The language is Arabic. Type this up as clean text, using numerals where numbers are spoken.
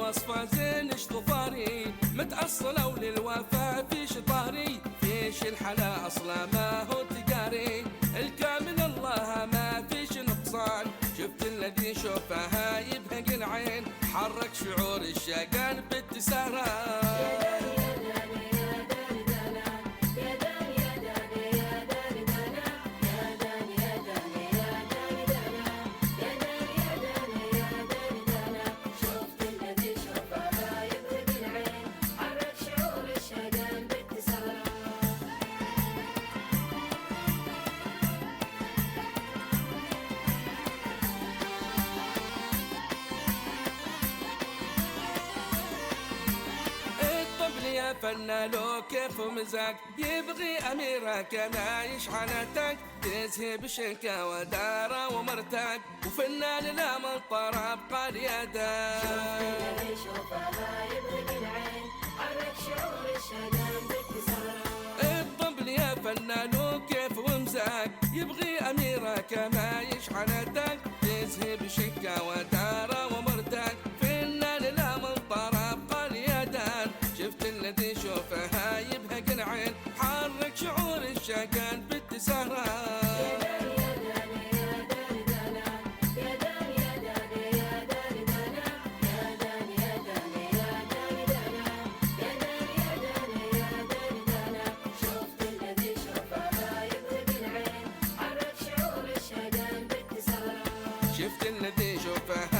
وصفة زين ظفاري، متأصلة وللوفا فيش طاري، فيش الحلا أصلا ما هو تقاري، الكامل الله ما فيش نقصان، شفت الذي شوفها يبهق العين، حرك شعور الشقان باتسارة. يا فنان لو كيف ومزاج، يبغي أميرة كما يشحنتك، تزهب شنكة ودارة ومرتاج، وفنان لا من طرب قال يدك. شوف اللي يشوفها يبغي العين، حرك شعور الشجن باتصال. الطبل يا فنان لو كيف ومزاج، يبغي أميرة كما يشحنتك، تزهب شنكة ودارة ومرتاج، فنان لا من طرب قال يدك، شفت الذي شوفها يبهق العين، حرك شعور الشقان باتسارة. شفت الذي شوفها يبهق العين، حرك شعور الشجن باتصال. شفت الذي شوفها